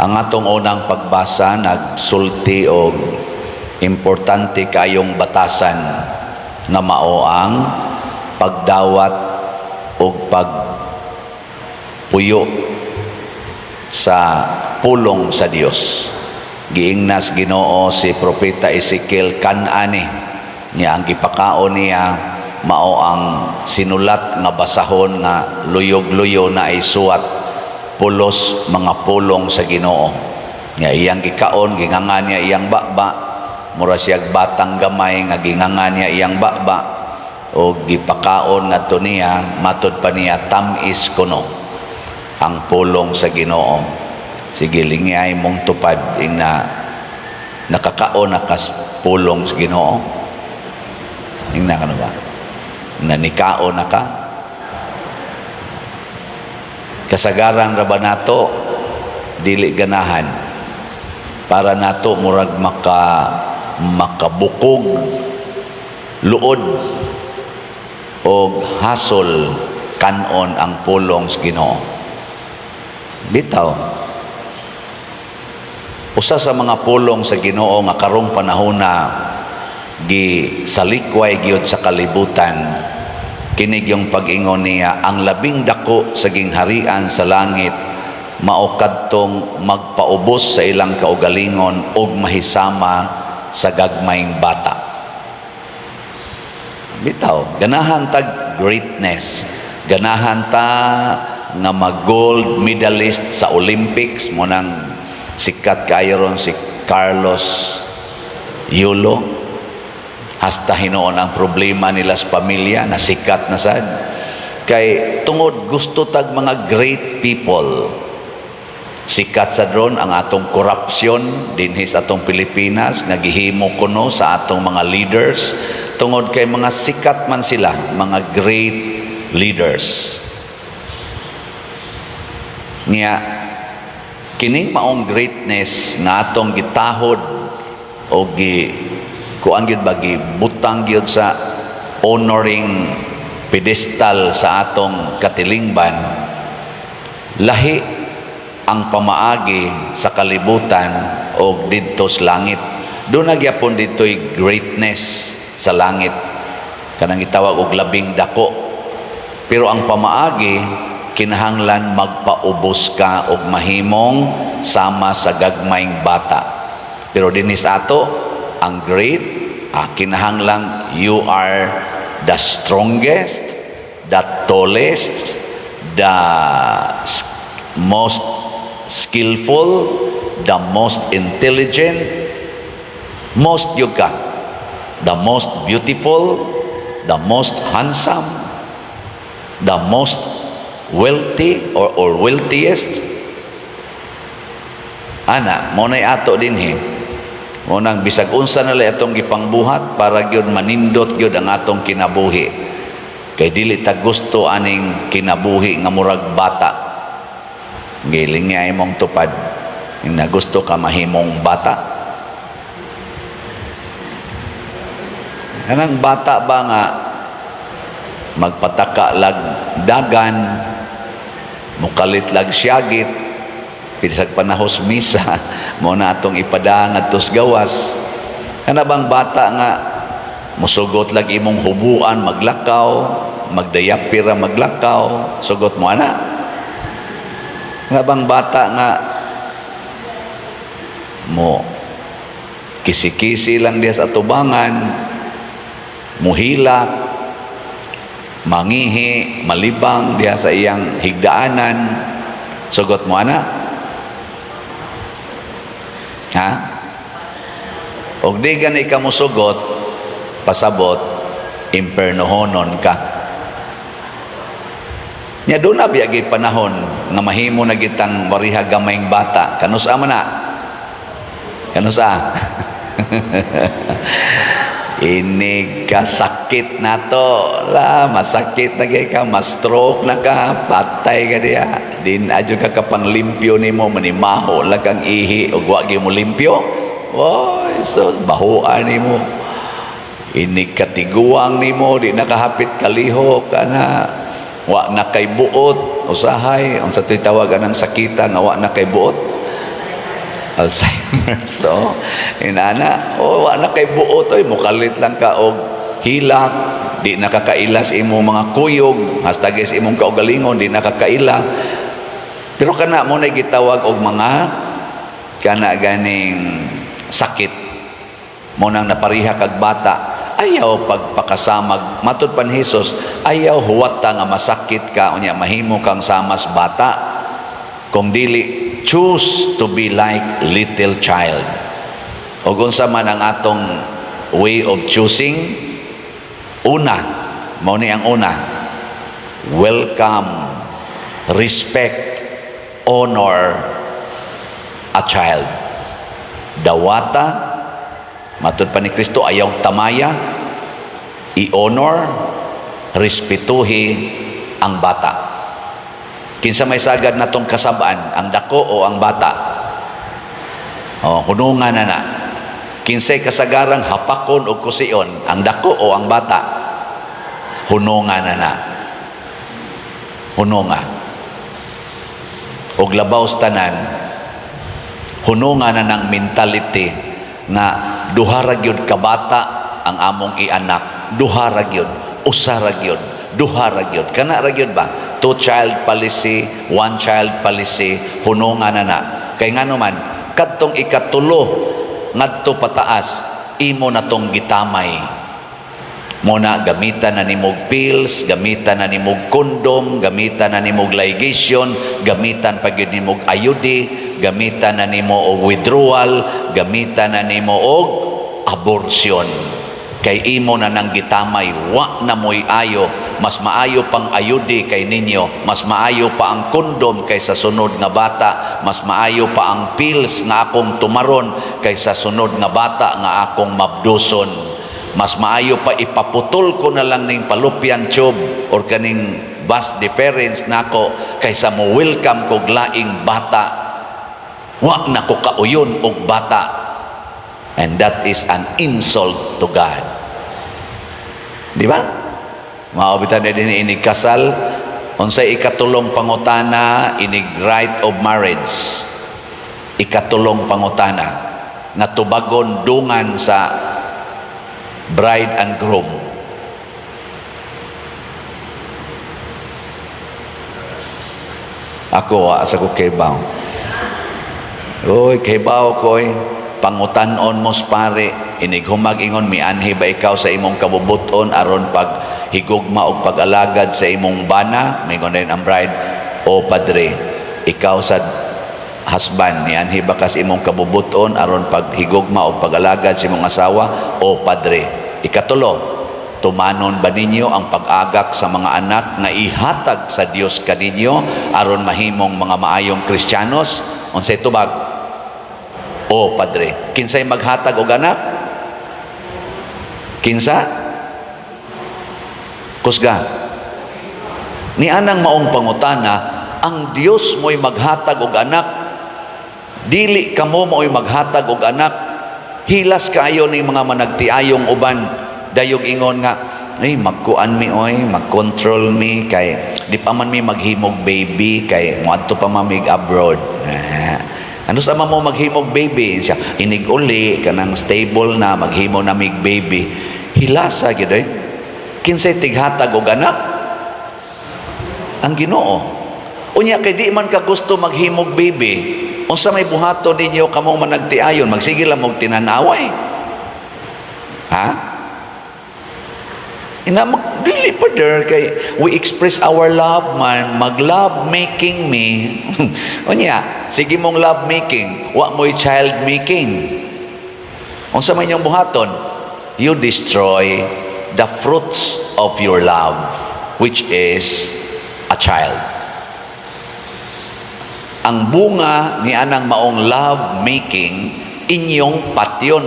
Ang atong unang pagbasa nagsulti og importante kayong batasan nga mao ang pagdawat o pagpuyo sa pulong sa Dios. Giingnas Ginoo si Propeta Ezekiel kanani niya ang gipakaon niya mao ang sinulat nga basahon nga luyog-luyo na ay suwat pulos mga pulong sa Ginoo. Nga iyang gikaon gingangan niya iyang bakba, mura siyag batang gamay nga gingangan niya iyang bakba o gipakaon ngadto niya matud pa niya tamis kuno ang pulong sa Ginoo. Sige lingay mong tupad ing na nakakaon na kas pulong sa Ginoo. Ing na kano ba? Nanikaon na ka? Kasagaran ra ba nato dili ganahan para nato murag makabukog luod o hasol kanon ang pulong sa Ginoo. Bitaw usa sa mga pulong sa Ginoo nga karong panahon na gisalikway gyud sa kalibutan kinig yung pag-ingon niya, ang labing dako sa gingharian sa langit mao kadtong magpaubos sa ilang kaugalingon ug mahisama sa gagmayng bata. Bitaw, ganahan tag greatness, ganahan ta nga mag-gold medalist sa Olympics mo nang sikat kayo ron si Carlos Yulo. Hasta hinoon ang problema nila sa pamilya, nasikat na sad. Kay tungod gusto tag mga great people. Sikat sa dron ang atong korupsyon dinhi sa atong Pilipinas, nga gihimo kuno sa atong mga leaders. Tungod kay mga sikat man sila, mga great leaders. Nga, kining maong greatness nga atong gitahod o kuan gyud bagi butang gyud sa honoring pedestal sa atong katilingban, lahi ang pamaagi sa kalibutan o didto sa langit. Doon nagyapon dito'y greatness sa langit, kanang gitawag og labing dako. Pero ang pamaagi kinahanglan magpaubos ka og mahimong sama sa gagmayng bata. Pero dinhi sa ato ang great, kinahanglang you are the strongest, the tallest, the most skillful, the most intelligent, most yuka, the most beautiful, the most handsome, the most wealthy or wealthiest. Ana, mo nay ato dinhi. Unang bisag unsa na atong gipangbuhat para gyud manindot gyud ang atong kinabuhi. Kay dili ta gusto aning kinabuhi nga murag bata. Giling nga imong tupad. Ing na gusto ka mahimong bata. Kanang bata ba nga magpataka lag dagan, mukalit lag syagit, pisag panahos misa mo na atong ipada ngadto sa gawas. Kana bang bata nga musugot lag imong hubuan maglakaw, magdayapira maglakaw, sugot mo ana? Kana bang bata nga mo kisi-kisi lang diya sa tubangan, muhilak, mangihi, malibang diya sa iyang higdaanan, sugot mo ana? Ha? Og di gani ka musugot, pasabot, impernohonon ka. Nya doon na biyagi panahon nga mahimo na gitang wariha gamayng bata. Kanusa man na? Kanusa? Ini kasakit na to. Masakit na ka, ma-stroke na ka, patay ka diya. Din adyo ka kapang limpyo ni mo, manimaho lang kang ihi, o wagi mo limpyo. Oy, so bahuan ni mo. Ini katiguang ni mo, di nakahapit kaliho ka na. Wa na kay buot, usahay, ang sa tawagan ng sakita nga wa na kay buot. Alzheimer. So, inana, wala kay buo to, mukalit lang ka og hilak, di nakakailas imong mga kuyog, hasta guys imong kaugalingon, di nakakaila. Pero kana mo na gitawag og mga kana ganing sakit. Mo nang napariha kag bata, ayaw pagpakasamag. Matud pan Hesus, ayaw huwata nga masakit ka, unya mahimo kang samas bata. Kung dili, choose to be like little child. O unsa man ang atong way of choosing, una, mao ni ang una, welcome, respect, honor a child. Dawata, matud pa ni Kristo, ayaw tamaya, i-honor, respetuhi ang bata. Kinsa may sagad natong kasabaan, ang dako o ang bata? Hunungan na. Kinsay kasagarang hapakon o kusion, ang dako o ang bata? Hunungan na. Hununga. Og labaw tanan, hunungan na ng mentality na duha ra gyud ka bata ang among ianak, duha ra gyud, usa ra gyud, duha ra gyud. Kana ra gyud ba? Two-child policy, one-child policy, hunungan na. Kay nga naman, kadtong ikatulo, ngadto pataas, imo na tong gitamay. Muna, gamitan na nimog pills, gamitan na nimog kondom, gamitan na nimog ligation, gamitan pag yun nimog ayudi, gamitan na nimo og withdrawal, gamitan na nimo og abortion. Kay imo na nang gitamay, wa na mo'y ayo. Mas maayo pang ayudi kay ninyo, mas maayo pa ang kondom kaysa sunod nga bata, mas maayo pa ang pills nga akong tumaron kaysa sunod nga bata nga akong mabduson. Mas maayo pa ipaputol ko na lang ning fallopian tube or kaning vas deferens nako kaysa mo welcome kog laing bata. Wa na ko kauyon og bata. And that is an insult to God. Di ba? Maabitan na din inig kasal, unsay ikatulong pangutana, inig right of marriage. Ikatulong pangutana, nga tubagon dungan sa bride and groom. Ako, asa ko kaybaw. Uy, kaybaw ko'y pangutanon mos pare, inig humag-ingon, mianhi ba ikaw sa imong kabubuton aron pag higugma o pag-alagad sa imong bana, may din ang bride, o padre, ikaw sa husband, mianhi ba ka sa imong kabubuton aron pag higugma o pag-alagad sa imong asawa, o padre. Ikatulo, tumanon ba ninyo ang pag-agak sa mga anak nga ihatag sa Dios kaninyo aron mahimong mga maayong Kristiyanos? Unsay tubag? O padre. Kinsay maghatag og anak? Kinsa? Kusga. Ni anang maong pangutana, ang Dios mo'y maghatag og anak. Dili kamo mo'y maghatag og anak. Hilas kaayo ni mga managtiayong uban. Dayog ingon nga, ay magkuan mi oy, mag-control mi kay di pa man mi maghimog baby kay moadto pa mamig abroad. Ano sa mo maghimog baby? Siya inig uli kanang stable na maghimo na mig baby. Hilasa gyud eh. Kinsay tighatag og anak? Ang Ginoo. Unya kay di man ka gusto maghimog baby, unsa may buhaton ninyo kamo managtiayon, magsige lang mog tinanaway. Ha? Dili pa der kay we express our love man, mag-love making me. Unya, sige mong love making, wa mo'y child making. Unsa may inyong buhaton? You destroy the fruits of your love, which is a child. Ang bunga ni anang maong love making, inyong patyon.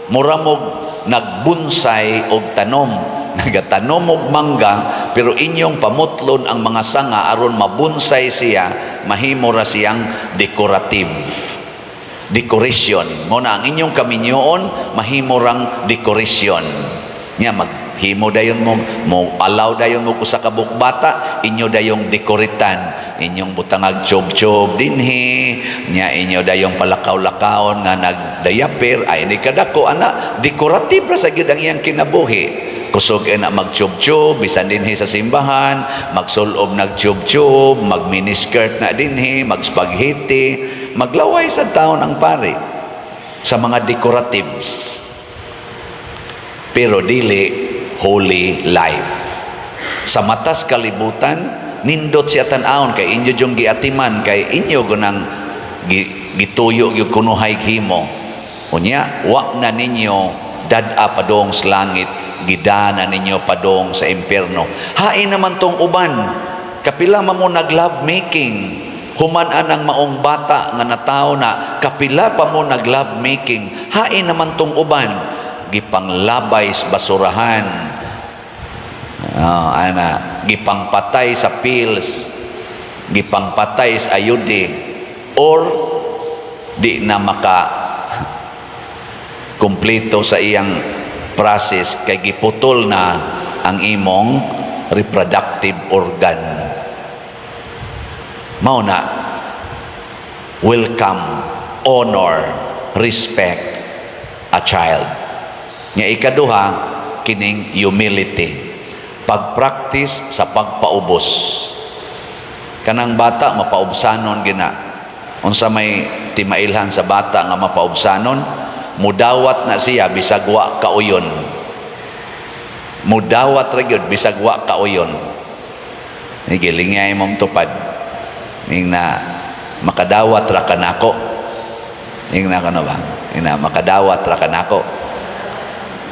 Muramog nagbunsay og tanom. Nagatanom og mangga, pero inyong pamutlon ang mga sanga aron mabunsay siya, mahimo ra siyang decorative. Decoration. Muna ang inyong kaminyoon, mahimo rang decoration. Nya maghimo dayon mo allow dayon mo usa ka bukbata, inyo dayong dekoritan. inyong butangag tube-tube dinhi, nya inyo dayong palakaw-lakaon nga nagdayapir, ay ni kadako ana, decorative ra sa gyud ang iyang kinabuhi. Kusog na mag-tube-tube, bisan dinhi sa simbahan, magsulob nag-tube-tube, mag-miniskirt na dinhi, mag-spaghetti, maglaway sa taon ang pari sa mga decoratives. Pero dili holy life. Sa matas kalibutan, nindot siya tan-aon kay inyo jung giatiman, kay inyo gunang gituyo yung kunuhay himo. Unya, wa na ninyo dad-a padong sa langit, gidana ninyo padong sa impyerno. Hain naman tong uban, kapila mo nag-love making, human anang maong bata nga nataw na, kapila pa mo nag-love making, hain naman tong uban, gipanglabay sa basurahan, gipangpatay sa pills, gipangpatay sa ayude, or di na maka kumpleto sa iyang process kay giputol na ang imong reproductive organ. Mao na, welcome, honor, respect a child. Nya ikaduha, kining humility, pagpractice sa pagpaubos. Kanang bata mapaubsanon gina, unsa may timailhan sa bata nga mapaubsanon, mudawat na siya bisag wa kauyon, mudawat ra gyud bisag wa kauyon. Gilingay mong tupad ning na makadawat ra kanako, ning na kano ba, ning na makadawat ra kanako.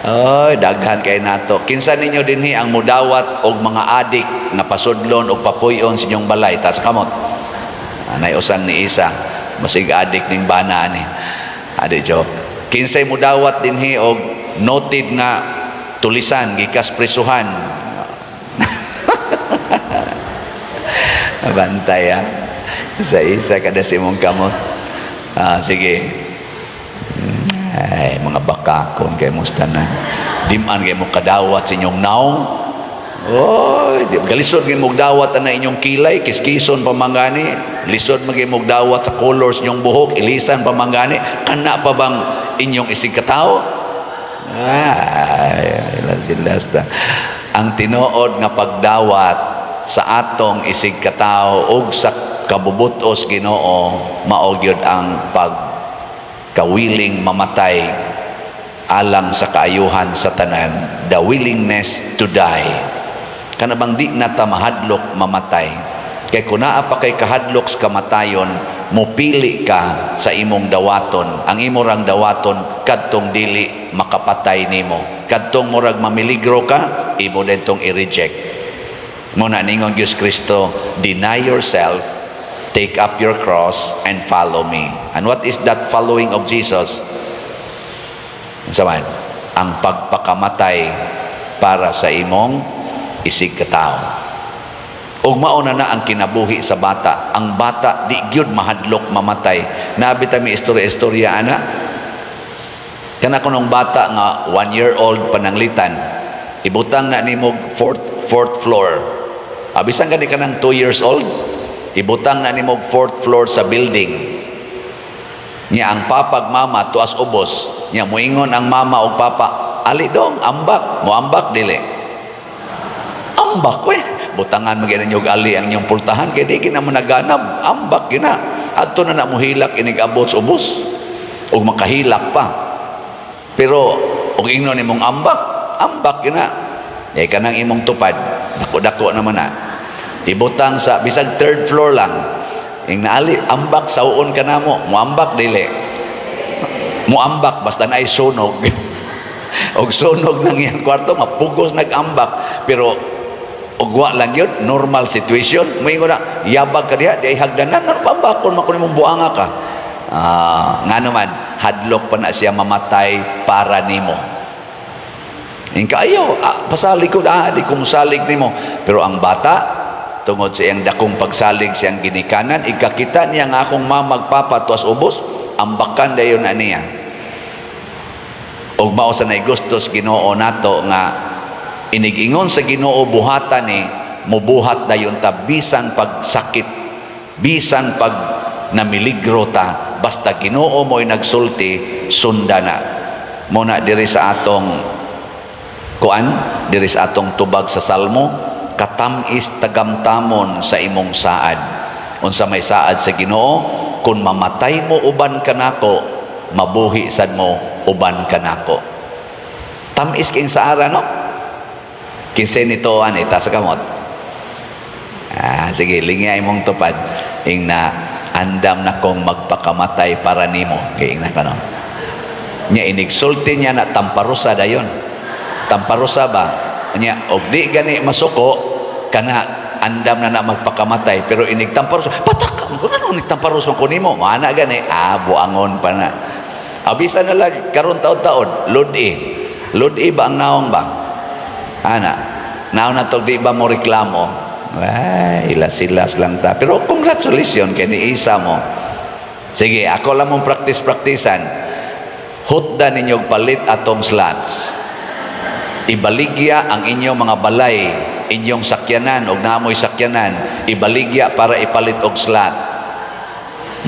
Oy, daghan kay nato. Kinsa ninyo dinhi ang mudawat og mga adik nga pasudlon og papuyon sa inyong balay tas kamot? Anay usang ni isa, masig adik ning bana ni. Adi joke. Kinsay mudawat dinhi og noted nga tulisan gikas prisuhan. Bantay ha. Isa kada si mong kamot. Sige. Ay, mga bakakon kay mustanan. Diman kay mo kadawat sa inyong naong. Oy, galisod kay mo dawat na inyong kilay, kiskison pamangani. Lisod magay mo dawat sa colors inyong buhok, ilisan pamangani. Kana pa bang inyong isig katao? Lasta. Ang tinuod nga pagdawat sa atong isig katao ug sa kabubutos Ginoo, mao gyud ang pagkawiling mamatay alang sa kaayuhan sa tanan, the willingness to die. Kana bang di na ta mahadlok mamatay, kay kun naa pa kay kahadlok sa kamatayon, mupili ka sa imong dawaton. Ang imo rang dawaton kadtong dili makapatay nimo, kadtong murag mamiligro ka, imo dentong i-reject. Muna ningon Diyos Kristo, deny yourself, take up your cross and follow me. And what is that following of Jesus? Saman, ang pagpakamatay para sa imong isig katao. Ug mauna na ang kinabuhi sa bata. Ang bata di gyud mahadlok mamatay. Nabita mi istorya ana. Kana kunong bata nga 1-year-old pananglitan, ibutang na nimo fourth floor. Abisan gani kanang 2 years old, ibutang na nimo fourth floor sa building. Nya ang papag mama tuas ubos. Nya moingon ang mama ug papa, ali dong ambak, mo ambak dili. Ambak we. Butangan magina nyog ali ang inyong pultahan kay di gina mo naganab, ambak gina. Adto na mo hilak inig abot sa ubos ug makahilak pa. Pero ug ingnon nimong ambak gina. Ay kanang imong tupad, dako-dako naman na. Ibutang sa bisag 3rd floor lang. Ing naali ambak sauon ka namo, mo ambak dili. Mo ambak basta naay sunog. Og sunog nang iyang kwarto mapugos nag-ambak, pero ugwa lang yun, normal situation. May na, yabag ka diha, di ay hagdanan, ano pa ba kung makunin mong buanga ka? Nga naman, hadlok pa na siya mamatay para nimo. Ingka, ayaw, pasalig ko, di ko musalig nimo. Pero ang bata, tungod sa iyang dakong pagsalig siyang ginikanan, ikakita niya nga akong mamagpapa tuas ubos, ambakan dayon na niya. Og mao sa nay gustos Ginoo nato nga inigingon sa Ginoo buhatan ni mubuhat dayon ta bisan pagsakit Bisan pag namiligro ta, basta Ginoo mo'y nagsulti, sunda na. Muna diri sa atong diri sa atong tubag sa Salmo, katamis tagamtamon sa imong saad. Unsa may saad sa Ginoo, kung mamatay mo uban kanako, mabuhi sad mo uban kanako. Tamis king saara, no? Kinsa nito ta sa kamot. Sige, lingay mong tupad. Ing na andam na kong magpakamatay para nimo. Kaya ing na ka, no? Nya inigsulti niya na tamparusa dayon. Tamparusa ba? Nya, og di gani masuko, kana andam na magpakamatay. Pero inigtamparusa, patak! Ano nigtamparusa ko nimo? Mana gani? Buangon pa na. Abisa na lang, karon taon-taon, lodi. Lodi ba ang naong ba? Naon na to, di ba mo reklamo? Ilas-ilas lang ta. Pero congratulations kay ni isa mo. Sige, ako lang mong practice-practicean. Hutda ninyong palit atong slots. Ibaligya ang inyong mga balay, inyong sakyanan, og naamoy sakyanan, ibaligya para ipalit og slot.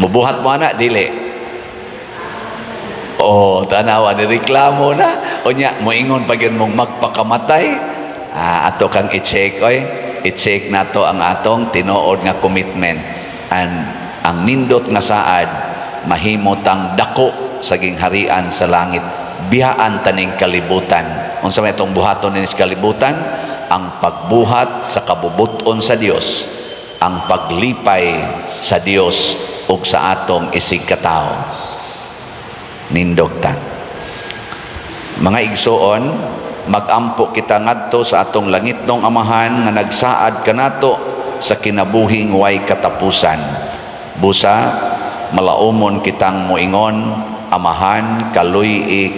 Mubuhat mo na, dili. Tanawa, nireklamo na. O niya, moingon pa yun mong magpakamatay. Ato kang i-check, i-check na to ang atong tinuod nga commitment. Ang nindot nga saad, mahimotang dako sa gingharian sa langit. Biyaan taning kalibutan. Unsa may itong buhaton ninis kalibutan? Ang pagbuhat sa kabubuton sa Dios, ang paglipay sa Dios ug sa atong isig katao. Nindog ta. Mga igsoon, magampo kita ngadto sa atong langitnong Amahan nga nagsaad kanato sa kinabuhing way katapusan. Busa malaumon kitang moingon, Amahan, kaluy